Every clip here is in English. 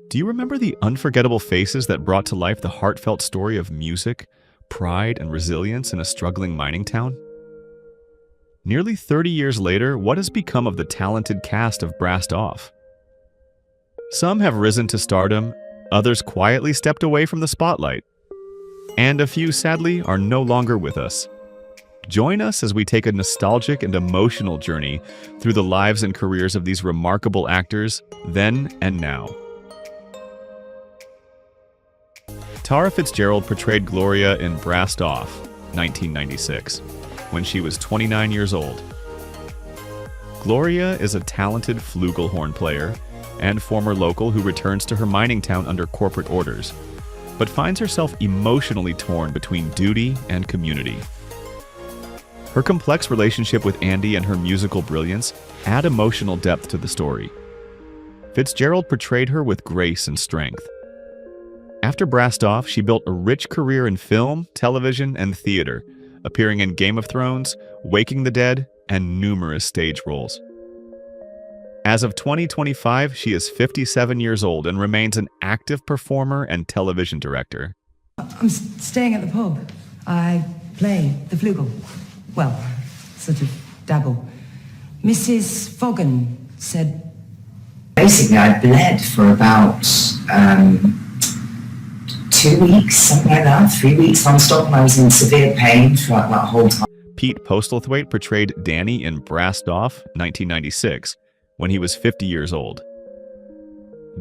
Do you remember the unforgettable faces that brought to life the heartfelt story of music, pride, and resilience in a struggling mining town? Nearly 30 years later, what has become of the talented cast of Brassed Off? Some have risen to stardom, others quietly stepped away from the spotlight, and a few, sadly, are no longer with us. Join us as we take a nostalgic and emotional journey through the lives and careers of these remarkable actors, then and now. Tara Fitzgerald portrayed Gloria in Brassed Off, 1996, when she was 29 years old. Gloria is a talented flugelhorn player and former local who returns to her mining town under corporate orders, but finds herself emotionally torn between duty and community. Her complex relationship with Andy and her musical brilliance add emotional depth to the story. Fitzgerald portrayed her with grace and strength. After Brassed Off, she built a rich career in film, television, and theater, appearing in Game of Thrones, Waking the Dead, and numerous stage roles. As of 2025, she is 57 years old and remains an active performer and television director. I'm staying at the pub. I play the flugel. Well, sort of dabble. Mrs. Foggen said... Basically, I bled for about 2 weeks, something like that, 3 weeks non-stop, and I was in severe pain throughout that whole time. Pete Postlethwaite portrayed Danny in Brassed Off, 1996, when he was 50 years old.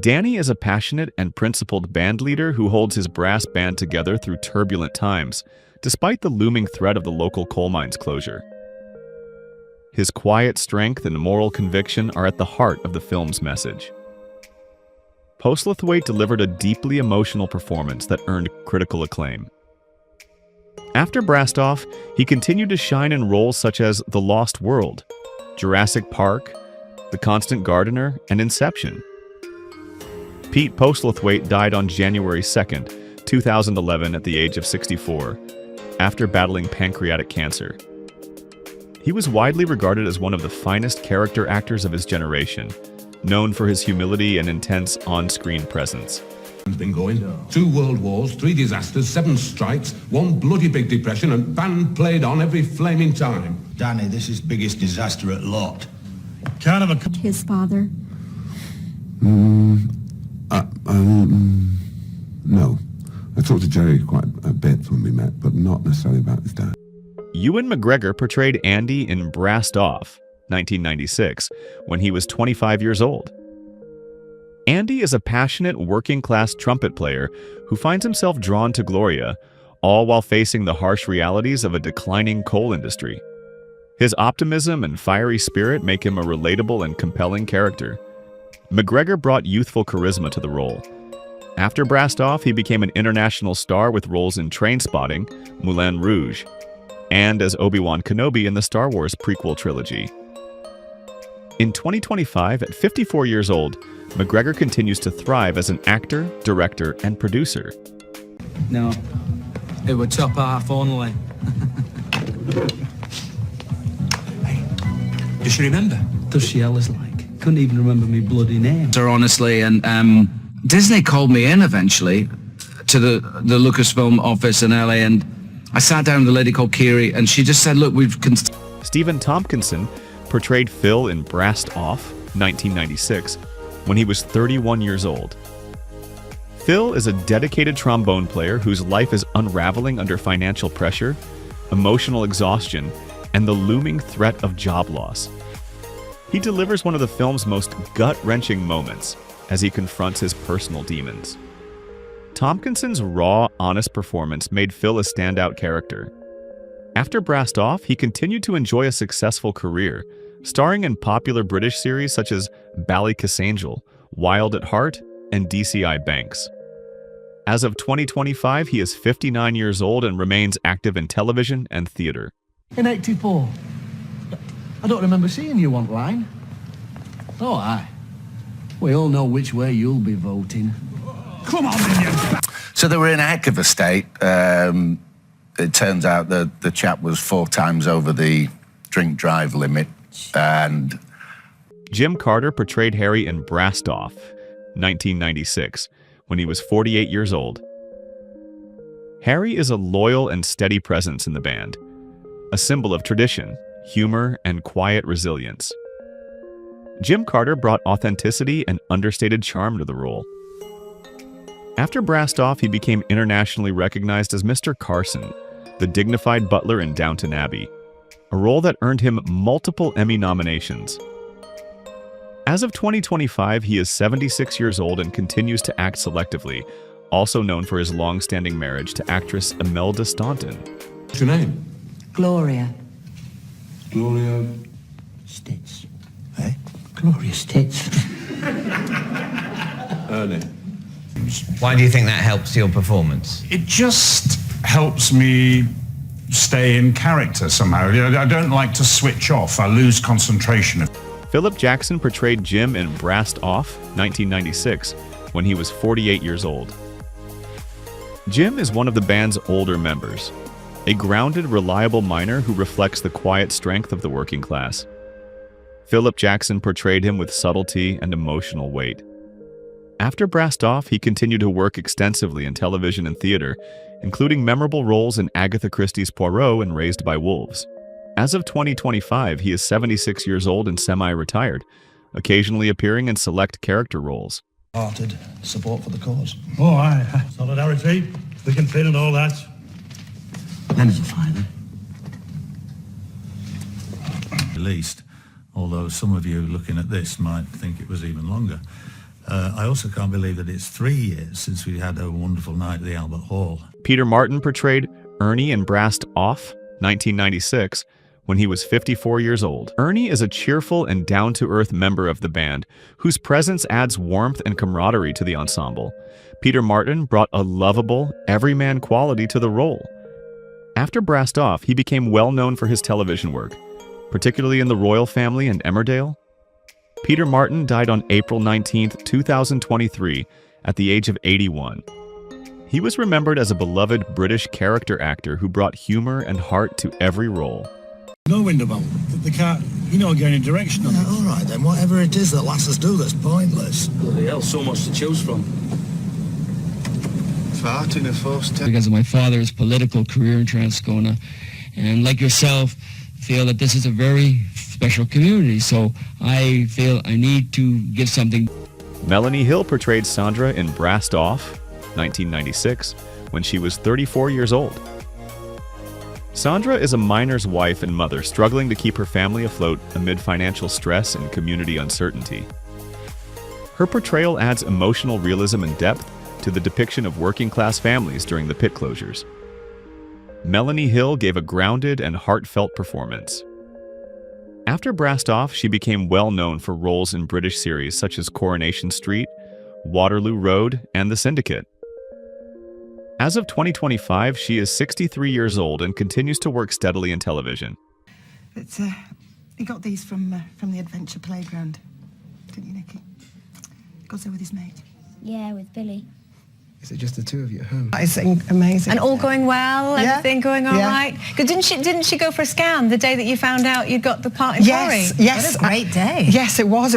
Danny is a passionate and principled band leader who holds his brass band together through turbulent times, despite the looming threat of the local coal mines closure. His quiet strength and moral conviction are at the heart of the film's message. Postlethwaite delivered a deeply emotional performance that earned critical acclaim. After Brassed Off, he continued to shine in roles such as The Lost World, Jurassic Park, The Constant Gardener, and Inception. Pete Postlethwaite died on January 2nd, 2011 at the age of 64, after battling pancreatic cancer. He was widely regarded as one of the finest character actors of his generation, known for his humility and intense on-screen presence. It's been going. 2 world wars, 3 disasters, 7 strikes, 1 bloody big depression, and band played on every flaming time. Danny, this is biggest disaster at lot. Kind of a... His father? No. I talked to Jerry quite a bit when we met, but not necessarily about his dad. Ewan McGregor portrayed Andy in Brassed Off, 1996, when he was 25 years old. Andy is a passionate working-class trumpet player who finds himself drawn to Gloria, all while facing the harsh realities of a declining coal industry. His optimism and fiery spirit make him a relatable and compelling character. McGregor brought youthful charisma to the role. After Brassed Off, he became an international star with roles in Trainspotting, Moulin Rouge, and as Obi-Wan Kenobi in the Star Wars prequel trilogy. In 2025, at 54 years old, McGregor continues to thrive as an actor, director, and producer. No, it would top half only. Hey, does she remember? Does she, Ella's like? Couldn't even remember me bloody name. Honestly, and Disney called me in eventually to the Lucasfilm office in LA, and I sat down with a lady called Kiri, and she just said, look, Stephen Tominson portrayed Phil in Brassed Off, 1996, when he was 31 years old. Phil is a dedicated trombone player whose life is unraveling under financial pressure, emotional exhaustion, and the looming threat of job loss. He delivers one of the film's most gut-wrenching moments as he confronts his personal demons. Tominson's raw, honest performance made Phil a standout character. After Brassed Off, he continued to enjoy a successful career, starring in popular British series such as Ballykissangel, Wild at Heart, and DCI Banks. As of 2025, he is 59 years old and remains active in television and theater. In 84. I don't remember seeing you online. Oh, aye. We all know which way you'll be voting. Come on, minion! So they were in a heck of a state. It turns out that the chap was 4 times over the drink drive limit, and Jim Carter portrayed Harry in Brassed Off, 1996, when he was 48 years old. Harry is a loyal and steady presence in the band, a symbol of tradition, humor, and quiet resilience. Jim Carter brought authenticity and understated charm to the role. After Brassed Off, he became internationally recognized as Mr. Carson, the dignified butler in Downton Abbey, a role that earned him multiple Emmy nominations. As of 2025, he is 76 years old and continues to act selectively, also known for his long-standing marriage to actress Imelda Staunton. What's your name? Gloria. Gloria Stitz. Eh? Gloria Stitz. Ernie. Why do you think that helps your performance? It just helps me stay in character somehow. I don't like to switch off. I lose concentration. Philip Jackson portrayed Jim in Brassed Off, 1996, when he was 48 years old. Jim is one of the band's older members, a grounded, reliable miner who reflects the quiet strength of the working class. Philip Jackson portrayed him with subtlety and emotional weight. After Brassed Off, he continued to work extensively in television and theater, including memorable roles in Agatha Christie's Poirot and Raised by Wolves. As of 2025, he is 76 years old and semi-retired, occasionally appearing in select character roles. Hearted support for the cause. Oh, aye. Solidarity, thick and thin and all that. Them's a fiver. At least, although some of you looking at this might think it was even longer. I also can't believe that it's 3 years since we had a wonderful night at the Albert Hall. Peter Martin portrayed Ernie in Brassed Off, 1996, when he was 54 years old. Ernie is a cheerful and down-to-earth member of the band, whose presence adds warmth and camaraderie to the ensemble. Peter Martin brought a lovable, everyman quality to the role. After Brassed Off, he became well known for his television work, particularly in The Royal Family and Emmerdale. Peter Martin died on April 19, 2023, at the age of 81. He was remembered as a beloved British character actor who brought humor and heart to every role. No window bolt. They can't, get any direction on it. All right then, whatever it is that lasses do that's pointless. Bloody hell, so much to choose from. Farting a first Because of my father's political career in Transcona, and like yourself, feel that this is a very special community, so I feel I need to give something. Melanie Hill portrayed Sandra in Brassed Off, 1996, when she was 34 years old. Sandra is a miner's wife and mother struggling to keep her family afloat amid financial stress and community uncertainty. Her portrayal adds emotional realism and depth to the depiction of working-class families during the pit closures. Melanie Hill gave a grounded and heartfelt performance. After Brassed Off, she became well known for roles in British series such as Coronation Street, Waterloo Road, and The Syndicate. As of 2025, she is 63 years old and continues to work steadily in television. But, he got these from the Adventure Playground, didn't you, Nicky? He got there with his mate. Yeah, with Billy. Is it just the two of you at home? It's amazing. And all going well? Yeah. Everything going all right? Because didn't she go for a scan the day that you found out you'd got the part in Yes, Corrie? yes. What a great day. Yes, it was.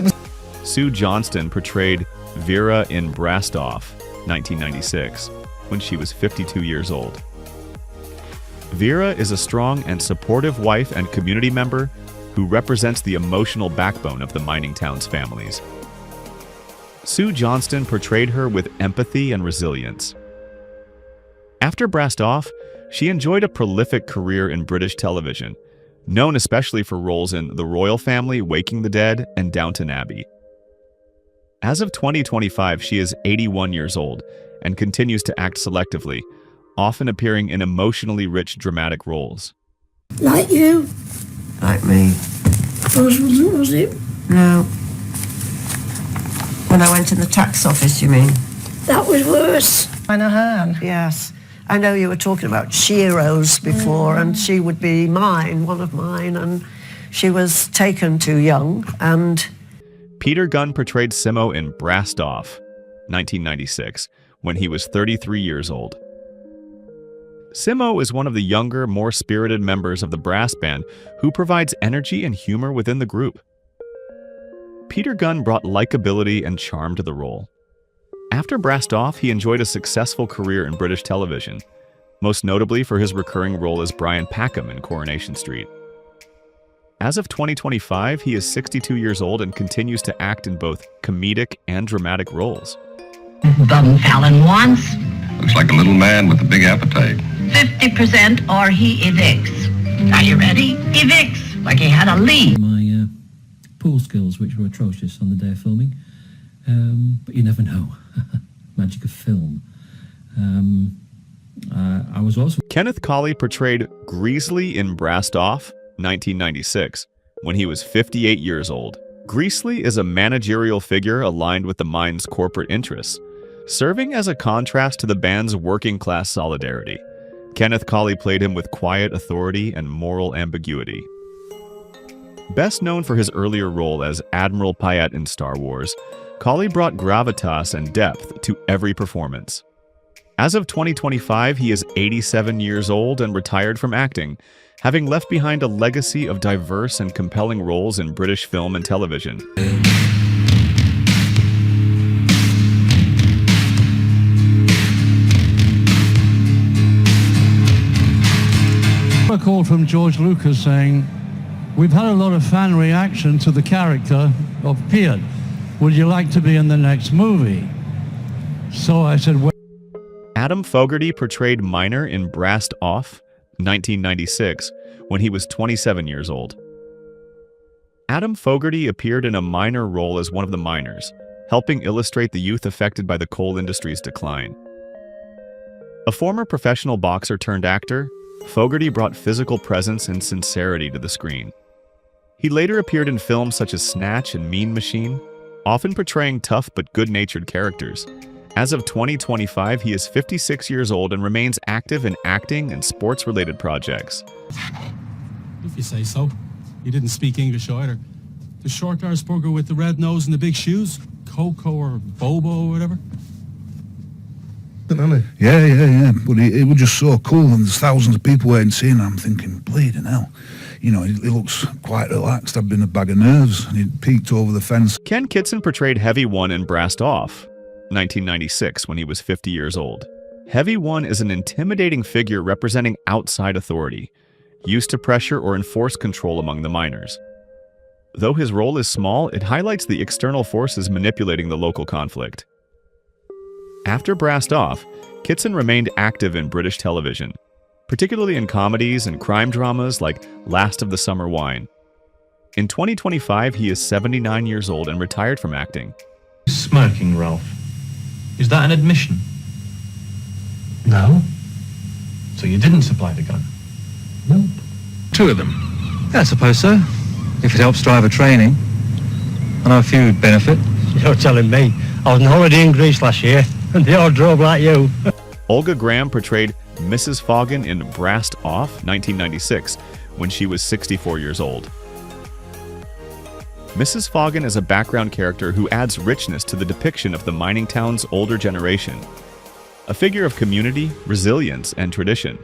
Sue Johnston portrayed Vera in Brassed Off, 1996, when she was 52 years old. Vera is a strong and supportive wife and community member who represents the emotional backbone of the mining town's families. Sue Johnston portrayed her with empathy and resilience. After Brassed Off, she enjoyed a prolific career in British television, known especially for roles in The Royal Family, Waking the Dead, and Downton Abbey. As of 2025, she is 81 years old and continues to act selectively, often appearing in emotionally rich dramatic roles. Like you? Like me. Was it? No. When I went in the tax office, you mean? That was worse. Anna Hearn. Yes. I know you were talking about Sheroes before, and she would be one of mine, and she was taken too young, and... Peter Gunn portrayed Simo in Brassed Off, 1996, when he was 33 years old. Simo is one of the younger, more spirited members of the brass band who provides energy and humor within the group. Peter Gunn brought likability and charm to the role. After Brassed Off, he enjoyed a successful career in British television, most notably for his recurring role as Brian Packham in Coronation Street. As of 2025, he is 62 years old and continues to act in both comedic and dramatic roles. Bum Fallon wants Looks like a little man with a big appetite. 50% or he evicts. Are you ready? Evicts, like he had a lead. My pool skills, which were atrocious on the day of filming, but you never know. Magic of film. I was also... Kenneth Collie portrayed Greasley in Brassed Off, 1996, when he was 58 years old. Greasley is a managerial figure aligned with the mine's corporate interests, serving as a contrast to the band's working-class solidarity. Kenneth Collie played him with quiet authority and moral ambiguity. Best known for his earlier role as Admiral Payet in Star Wars, Collie brought gravitas and depth to every performance. As of 2025, he is 87 years old and retired from acting, having left behind a legacy of diverse and compelling roles in British film and television. A call from George Lucas saying, "We've had a lot of fan reaction to the character of Pete. Would you like to be in the next movie?" So I said, well... Adam Fogerty portrayed Miner in Brassed Off, 1996, when he was 27 years old. Adam Fogerty appeared in a minor role as one of the miners, helping illustrate the youth affected by the coal industry's decline. A former professional boxer turned actor, Fogerty brought physical presence and sincerity to the screen. He later appeared in films such as Snatch and Mean Machine, often portraying tough but good-natured characters. As of 2025, he is 56 years old and remains active in acting and sports-related projects. If you say so. He didn't speak English either. The short Arsburger with the red nose and the big shoes? Coco or Bobo or whatever? Yeah. But it was just so cool, and there's thousands of people waiting to see him. I'm thinking, bleeding hell. You know, he looks quite relaxed. I've been a bag of nerves, and he peeked over the fence. Ken Kitson portrayed Heavy One in Brassed Off, 1996, when he was 50 years old. Heavy One is an intimidating figure representing outside authority, used to pressure or enforce control among the miners. Though his role is small, it highlights the external forces manipulating the local conflict. After Brassed Off, Kitson remained active in British television, particularly in comedies and crime dramas like Last of the Summer Wine. In 2025, he is 79 years old and retired from acting. Smirking, Ralph. Is that an admission? No. So you didn't supply the gun? No. Two of them? Yeah, I suppose so. If it helps driver training. I know a few would benefit. You're telling me. I was on holiday in Greece last year, and they all drove like you. Olga Graham portrayed Mrs. Foggin in Brassed Off, 1996, when she was 64 years old. Mrs. Foggin is a background character who adds richness to the depiction of the mining town's older generation, a figure of community, resilience, and tradition.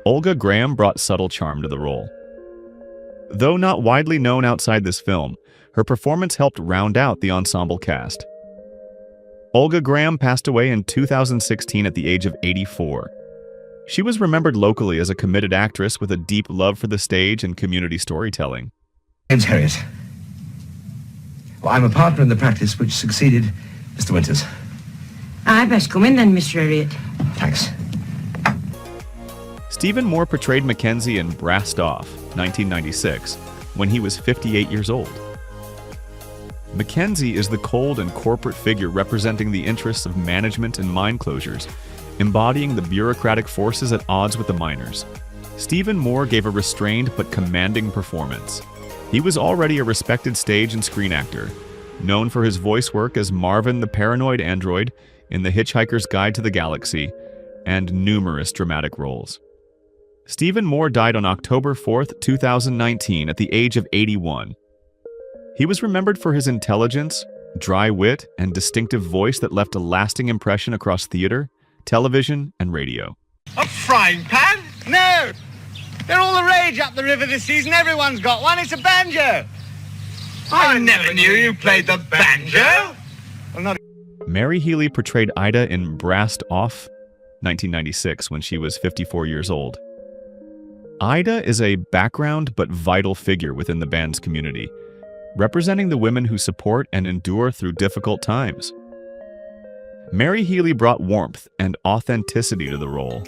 Olga Graham brought subtle charm to the role. Though not widely known outside this film, her performance helped round out the ensemble cast. Olga Graham passed away in 2016 at the age of 84. She was remembered locally as a committed actress with a deep love for the stage and community storytelling. James Harriet. Well, I'm a partner in the practice which succeeded Mr. Winters. I best come in then, Mr. Harriet. Thanks. Stephen Moore portrayed Mackenzie in Brassed Off, 1996, when he was 58 years old. Mackenzie is the cold and corporate figure representing the interests of management and mine closures, embodying the bureaucratic forces at odds with the miners. Stephen Moore gave a restrained but commanding performance. He was already a respected stage and screen actor, known for his voice work as Marvin the Paranoid Android in The Hitchhiker's Guide to the Galaxy, and numerous dramatic roles. Stephen Moore died on October 4, 2019, at the age of 81. He was remembered for his intelligence, dry wit, and distinctive voice that left a lasting impression across theater, television, and radio. A frying pan? No! They're all the rage up the river this season. Everyone's got one. It's a banjo. I never knew you played the banjo. Well, not Mary Healey portrayed Ida in Brassed Off, 1996, when she was 54 years old. Ida is a background but vital figure within the band's community, representing the women who support and endure through difficult times. Mary Healey brought warmth and authenticity to the role.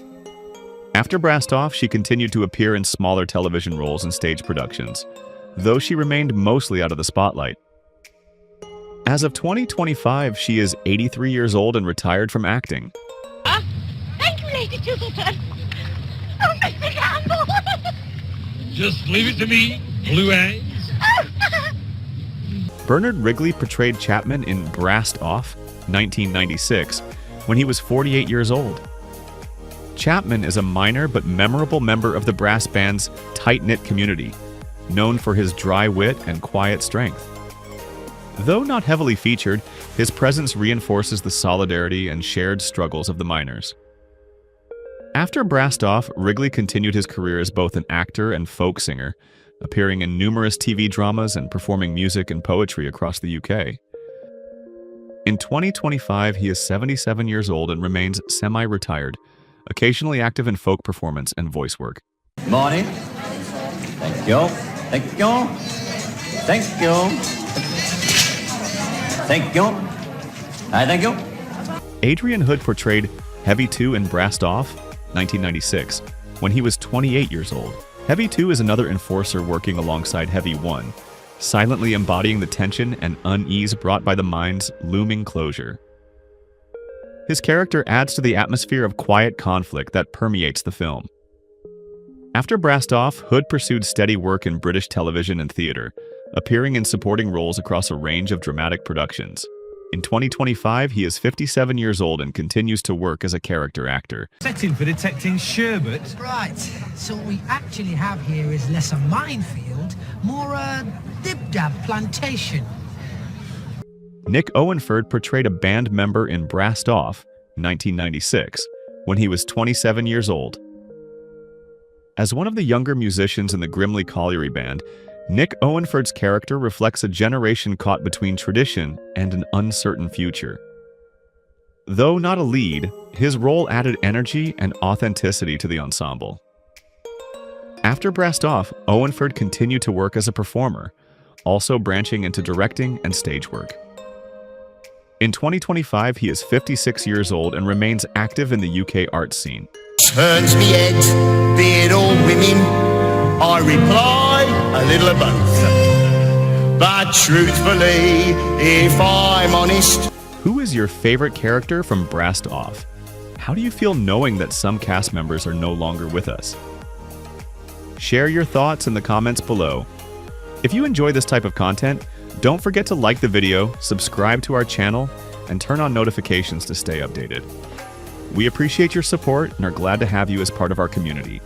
After Brassed Off, she continued to appear in smaller television roles and stage productions, though she remained mostly out of the spotlight. As of 2025, she is 83 years old and retired from acting. Thank you, Lady Twistleton. Oh, Mr. Campbell. Just leave it to me, Blue Eyes. Bernard Wrigley portrayed Chapman in Brassed Off, 1996, when he was 48 years old. Chapman is a minor but memorable member of the brass band's tight-knit community, known for his dry wit and quiet strength. Though not heavily featured, his presence reinforces the solidarity and shared struggles of the miners. After Brassed Off, Wrigley continued his career as both an actor and folk singer, appearing in numerous TV dramas and performing music and poetry across the UK. In 2025, he is 77 years old and remains semi-retired, occasionally active in folk performance and voice work. Morning. Thank you. Thank you. Thank you. Thank you. Hi, thank you. Adrien Hood portrayed Heavy 2 in Brassed Off, 1996, when he was 28 years old. Heavy 2 is another enforcer working alongside Heavy 1, silently embodying the tension and unease brought by the mine's looming closure. His character adds to the atmosphere of quiet conflict that permeates the film. After Brassed Off, Hood pursued steady work in British television and theatre, appearing in supporting roles across a range of dramatic productions. In 2025, he is 57 years old and continues to work as a character actor. Setting for detecting sherbet. Right, so what we actually have here is less a minefield, more a dib-dab plantation. Nick Owenford portrayed a band member in Brassed Off, 1996, when he was 27 years old. As one of the younger musicians in the Grimley Colliery Band, Nick Owenford's character reflects a generation caught between tradition and an uncertain future. Though not a lead, his role added energy and authenticity to the ensemble. After Brassed Off, Owenford continued to work as a performer, also branching into directing and stage work. In 2025, he is 56 years old and remains active in the UK arts scene. Turns me head, be it all women, I reply a little of both. But truthfully, if I'm honest... Who is your favorite character from Brassed Off? How do you feel knowing that some cast members are no longer with us? Share your thoughts in the comments below. If you enjoy this type of content, don't forget to like the video, subscribe to our channel, and turn on notifications to stay updated. We appreciate your support and are glad to have you as part of our community.